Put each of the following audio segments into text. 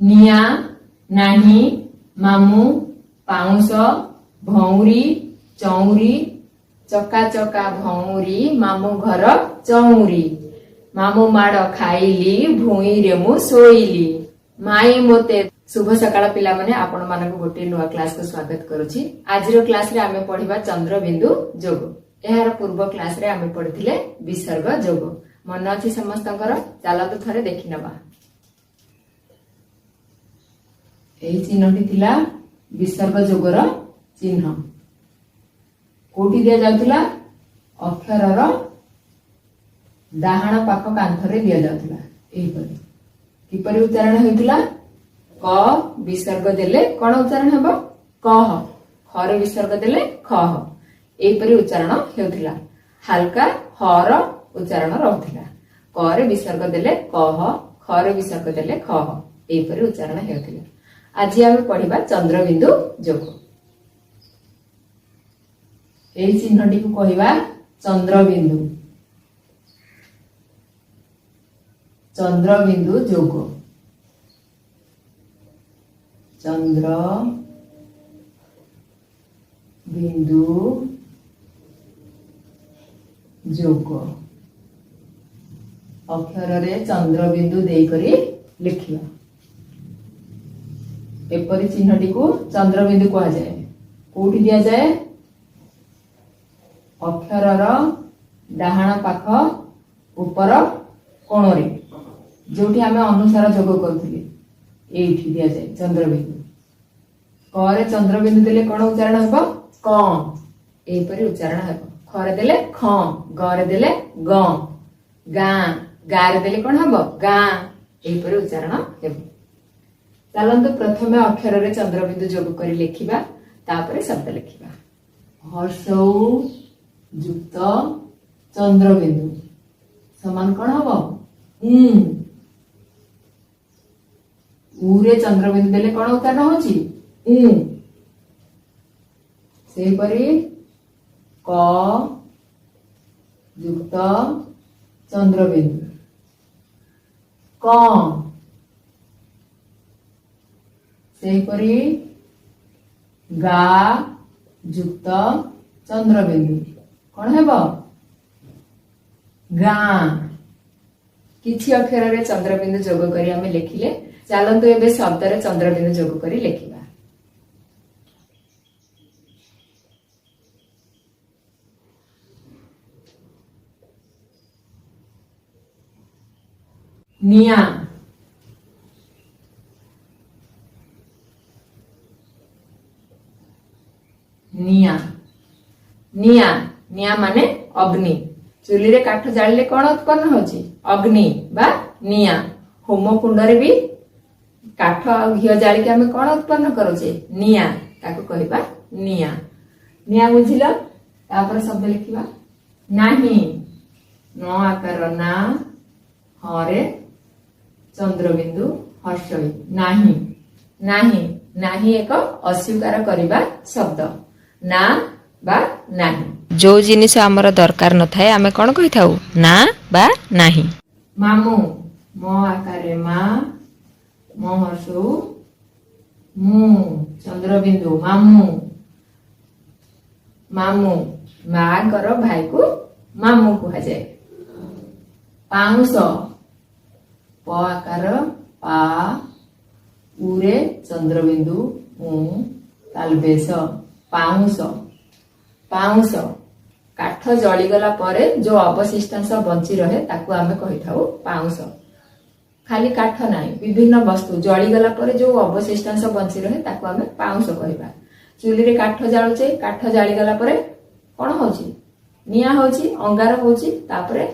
निया नाही मामू पाउंस भौरी चौरी चका चका भौरी मामू घर चौरी मामू माड़ खाइली भूई रे मु सोइली माई मोते। शुभ सकाळ पिला माने आपण मानक गोटे नुआ क्लास को स्वागत करूची। आज रो क्लास रे आमे पढिबा चंद्रबिंदु जोग। एहार पूर्व क्लास रे आमे पढिथिले विसर्ग जोग। मन अछि समस्तकर चला तो थरे देखि नबा। एही चिन्हटी थिला विसर्ग जोगर चिन्ह। कोठी दिया जाउतिला अक्षरर डाहाण पाख कांथरे दिया जाउतिला। एही परि किपरि उच्चारण होइतिला क विसर्ग देले कोन उच्चारण हेबो कह खरे विसर्ग देले खह। एही परि उच्चारण हेउतिला। हल्का हर उच्चारण रहउतिला। क रे विसर्ग देले कह खरे विसर्ग देले खह। एही परि उच्चारण हेउतिला। आज आमे पढिबा चंद्रबिंदु जोग। एही चिन्हटी को कहिबा चंद्रबिंदु। चंद्रबिंदु जोग। चंद्र बिंदु जोग। अक्षर रे चंद्रबिंदु देई करी लिखिबा। एपरि चिन्हटी को चंद्रबिंदु कहा जाए। कोठी दिया जाए अक्षरर डाहाण पाख ऊपर कोणरे जोठी आमे अनुसार जोग करथिले एठी दिया जाए चंद्रबिंदु। क रे चंद्रबिंदु देले कोन उच्चारण हेबो क। एही परि उच्चारण हेबो। ख रे देले ख ग रे देले ग गा गा रे देले कोन हेबो गा। एही परि उच्चारण हेबो। चलंतु प्रथमे अक्षर रे चंद्रबिंदु जोग करी लिखिबा तापरे शब्द लिखिबा। हर्षौ युक्त चंद्रबिंदु समान कोन हबो उ रे चंद्रबिंदु देले कोन उच्चारण होची उ। सेही परि क युक्त चंद्रबिंदु क। सेही परि गा युक्त चंद्रबिंदु कोन हेबो गा। किछि अक्षर रे चंद्रबिंदु जोग करी हमें लिखिले। चलंतु एबे शब्द रे चंद्रबिंदु जोग करी लिखिबा। निया निया निया निया माने अग्नि। चुली रे काठ जाळिले कोन उत्पन्न होची अग्नि बा निया। होम कुंड रे भी काठ घियो जाळी के हमें कोन उत्पन्न करूचे निया ताको कहिबा निया। निया बुझिलो। तापर शब्द लिखिबा नाही न आकार ना हरे चंद्रबिंदु हर्षई नाही। नाही नाही एक अस्वीकार करिबा शब्द ना बा नाही। जो जिनिस हमर दरकार न थाए आमे कोन कहि थाउ ना बा नाही। मामू म आकारे मा म हर्षु मु चंद्रबिंदु मामू। मामू मां कर भाई को मामू कहा जाए। पाउंस प आकार पा उरे चंद्रबिंदु उ तालबेस पाउंस। पाउंस काठ जळी गला परे जो अवशिष्टांश बंची रहे ताकू आमे कहि थाउ पाउंस। खाली काठ नाही विभिन्न वस्तु जळी गला परे जो अवशिष्टांश बंची रहे ताकू आमे पाउंस कहिबा। चुली रे काठ जाळुचे काठ जाळी गला परे कोन होची निया होची अंगार होची तापरे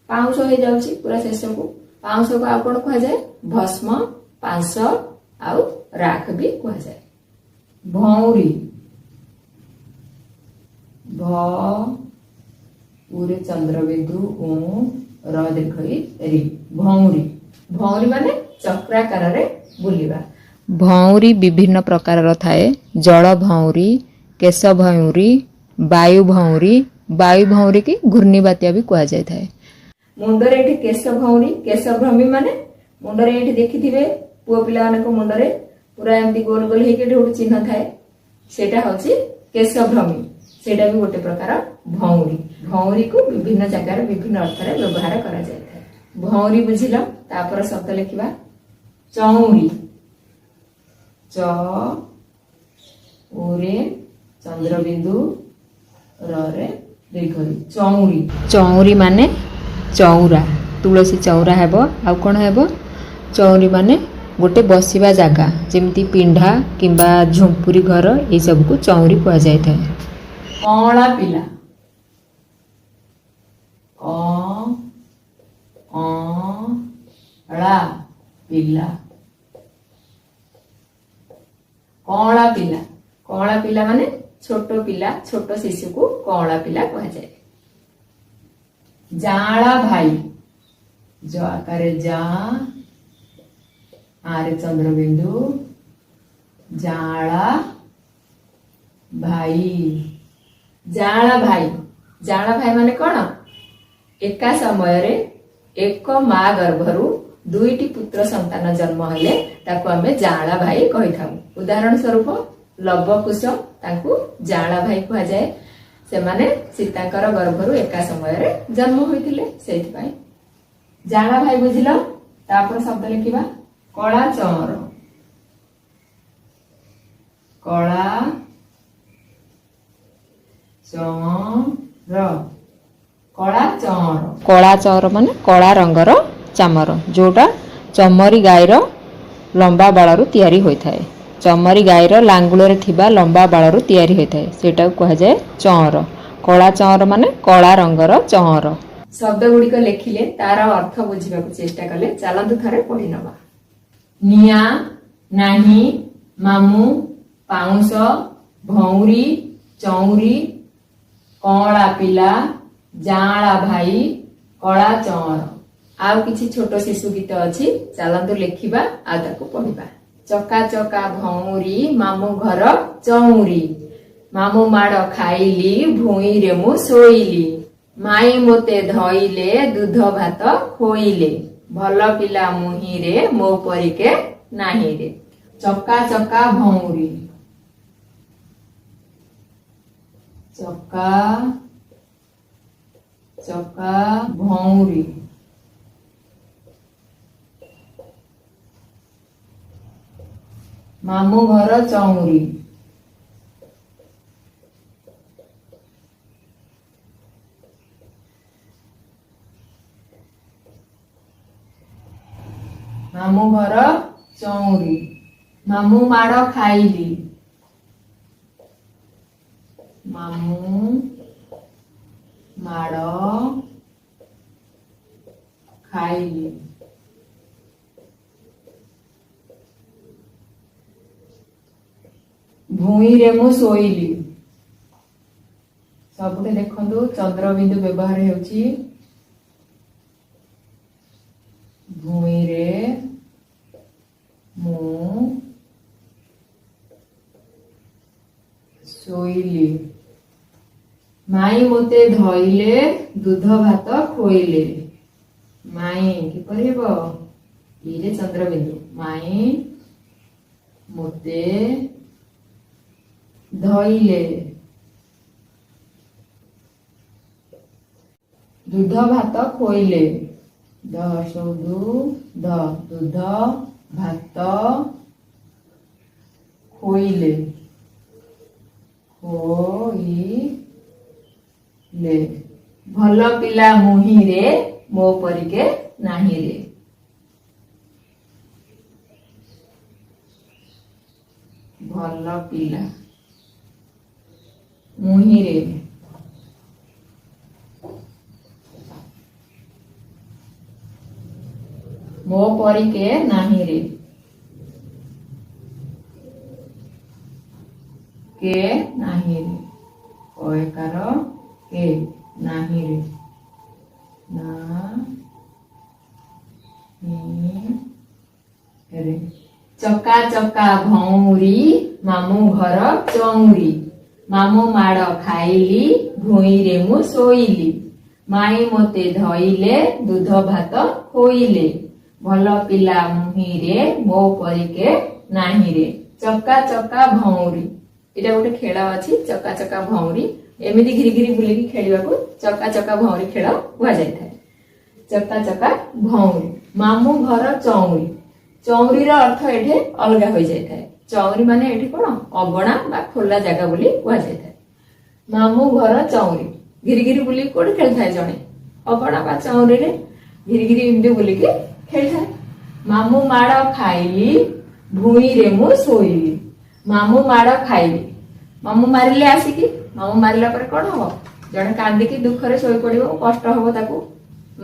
पाउंस हो जाउची पूरा शेष को। पाउंस को आ कोन कहा जाए भस्म पांस आउ राख भी कहा जाए। भौरी भ उरे चंद्रबिंदु उ र दीर्घई रि भौरी। भौरी माने चक्राकार रे बुलिबा। भौरी विभिन्न प्रकार थाए। जल भौरी केश भौरी वायु भौरी। वायु भौरी की घूर्णी बात्या भी कहा जाय थाए। मुंडरे एठी केश भौरी केश भ्रमी माने मुंडरे एठी देखिथिबे पुओ पिलामानक मुंडरे पूरा एमती गोल गोल हेके गोटे चिन्ह थाए सेटा होची केशभ्रमी सेटा भी गोटे प्रकार भौरी भौरी को विभिन्न जगह विभिन्न अर्थ रे व्यवहार करा जाय थाए भौरी बुझिलो तापर शब्द लिखिबा चौरी च ओरे चंद्रबिंदु रे दीर्घई चौरी चौरी माने चौरा तुलसी चौरा हेबो आ कोन हेबो चौरी माने गोटे बसिबा जागा जेमती पिंढा किंबा झुंपुरी घर ये सब को चौरी कहा जाय थाए कौला पिला ला पिला कौला पिला माने छोटो पिला छोटो शिशु को कौला पिला कहा जाए जाला भाई जो आकारे जा आरे चंद्रबिंदु जाला भाई जाला भाई माने कौन एका समय रे एक माँ गर्भरु दुईटी पुत्र संतान जन्म हेले ताको आमे जाला भाई कहि थाउ उदाहरण स्वरूप लवकुश ताकू जाला भाई कहा जाए से माने सीतांकर गर्भरु एका समय रे जन्म होइतिले सेति भाई जाला भाई बुझिलो तापर शब्द लिखिबा कला चौर कला चौर माने कला रंगर चामर जोटा चमरी गायर लंबा बाळरू तयारी होई थाए चमरी गायर लांगुलरे थिबा लंबा बाळरू तयारी होई थाए सेटा कहा जाए चौर कला चौर माने कला रंगर चौर शब्द गुड़िक लेखिले तार अर्थ बुझिबा को चेष्टा कले चलंतु थरे पढि नबा निया नाही मामू पाउंस भौरी चौरी कौला पिला जाला भाई कला चौर आउ किछि छोटो शिशु गीत अछि चलंतु लेखिबा आ ताको पढिबा चका चका भौरी मामू घर चौरी मामू माड़ खाइली भूई रे मु सोइली माई मोते धइले दूध भात खोइले भल पिला मुही रे मो परिके नाही रे चका चका भौरी चका चका भौरी मामू घर चौरी मामू घर चौरी मामू माड़ खाइली मामू माड़ खाइली भूई रे मु सोइली सबुठे देखंतु चंद्रबिंदु व्यवहार हेउची भूई रे मु सोइली माई मोते धइले दूध भात खोइले माई कि परिबो इरे चंद्रबिंदु माई मोते धइले दूध भात खोइले दूध भात खोइले खोइले भल पिला मुही रे मो परिके नाही रे भल पिला मुही रे मो परिके नाही रे के नाही रे कयकार के नाही रे ना रे चका चका भौरी मामू घर चौरी मामू माड़ खाइली भूई रे मु सोइली माई मोते धइले दूध भात खोइले ଭଲ ପିଲା ମୁହିଁରେ ମୋ ପରିକେ ନାହିଁରେ। ଚକା ଚକା ଭଉଁରୀ, ଏଇଟା ଗୋଟେ ଖେଳ ଅଛି ଚକା ଚକା ଭଉଁରୀ। ଏମିତି ଘିରି ଘିରି ବୁଲିକି ଖେଳିବାକୁ ଚକା ଚକା ଭଉଁରୀ ଖେଳ କୁହାଯାଇଥାଏ। ଚକା ଚକା ଭଉଁରୀ। ମାମୁଁ ଘର ଚଉଁରୀ, ଚଉଁରୀର ଅର୍ଥ ଏଠି ଅଲଗା ହୋଇଯାଇଥାଏ। ଚଉଁରୀ ମାନେ ଏଠି କଣ ଅଗଣା ବା ଖୋଲା ଜାଗା ବୋଲି କୁହାଯାଇଥାଏ। ମାମୁଁ ଘର ଚଉଁରୀ, ଘିରି ଘିରି ବୁଲିକି କୋଉଠି ଖେଳିଥାଏ ଜଣେ ଅଗଣା ବା ଚଉଁରୀରେ ଘିରି ଘିରି ଏମିତି ବୁଲିକି ଖେଳିଥାଏ। ମାମୁଁ ମାଡ଼ ଖାଇଲି ଭୂଇଁରେ ମୁଁ ଶୋଇଲି। ମାମୁଁ ମାଡ଼ ଖାଇଲି, ମାମୁଁ ମାରିଲେ ଆସିକି, ମାମୁଁ ମାରିଲା ପରେ କଣ ହବ, ଜଣେ କାନ୍ଦିକି ଦୁଃଖରେ ଶୋଇ ପଡିବ, କଷ୍ଟ ହବ ତାକୁ।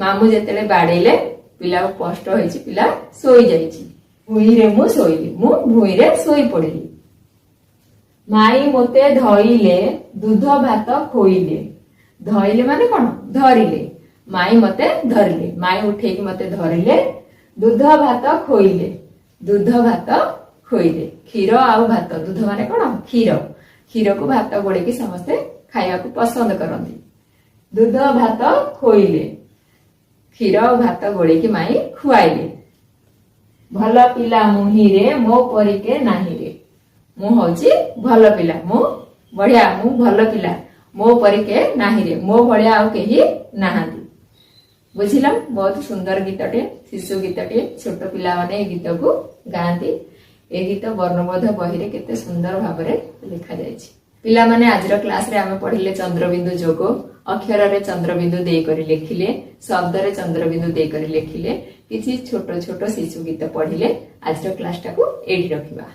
ମାମୁଁ ଯେତେବେଳେ ବାଡେଇଲେ ପିଲାକୁ କଷ୍ଟ ହେଇଛି, ପିଲା ଶୋଇଯାଇଛି। ଭୂଇଁରେ ମୁଁ ଶୋଇଲି, ମୁଁ ଭୂଇଁରେ ଶୋଇ ପଡିଲି। ମାଇ ମୋତେ ଧଇଲେ ଦୁଧ ଭାତ ଖୋଇଲେ। ଧଇଲେ ମାନେ କଣ ଧରିଲେ, ମାଇ ମୋତେ ଧରିଲେ, ମାଇ ଉଠେଇକି ମୋତେ ଧରିଲେ। ଦୁଧ ଭାତ ଖୋଇଲେ, ଦୁଧ ଭାତ ଖୋଇଲେ। କ୍ଷୀର ଆଉ ଭାତ, ଦୁଧ ମାନେ କଣ କ୍ଷୀର, କ୍ଷୀରକୁ ଭାତ ଗୋଳେଇକି ସମସ୍ତେ ଖାଇବାକୁ ପସନ୍ଦ କରନ୍ତି। ଦୁଧ ଭାତ ଖୋଇଲେ, କ୍ଷୀର ଆଉ ଭାତ ଗୋଳେଇକି ମାଇ ଖୁଆଇଲେ। ଭଲ ପିଲା ମୁହିଁରେ ମୋ ପରିକେ ନାହିଁରେ। ମୁଁ ହଉଛି ଭଲ ପିଲା, ମୁଁ ବଢିଆ, ମୁଁ ଭଲ ପିଲା, ମୋ ପରିକେ ନାହିଁରେ, ମୋ ଭଳିଆ ଆଉ କେହି ନାହାନ୍ତି। ବୁଝିଲ, ବହୁତ ସୁନ୍ଦର ଗୀତଟେ, ଶିଶୁ ଗୀତଟେ। ଛୋଟ ପିଲାମାନେ ଏ ଗୀତକୁ ଗାଆନ୍ତି। ଏ ଗୀତ ବର୍ଣ୍ଣବୋଧ ବହିରେ କେତେ ସୁନ୍ଦର ଭାବରେ ଲେଖାଯାଇଛି। ପିଲାମାନେ ଆଜିର କ୍ଲାସରେ ଆମେ ପଢିଲେ ଚନ୍ଦ୍ରବିନ୍ଦୁ ଯୋଗ। ଅକ୍ଷରରେ ଚନ୍ଦ୍ରବିନ୍ଦୁ ଦେଇକରି ଲେଖିଲେ, ଶବ୍ଦରେ ଚନ୍ଦ୍ରବିନ୍ଦୁ ଦେଇକରି ଲେଖିଲେ, କିଛି ଛୋଟ ଛୋଟ ଶିଶୁ ଗୀତ ପଢିଲେ। ଆଜିର କ୍ଲାସଟାକୁ ଏଇଠି ରଖିବା।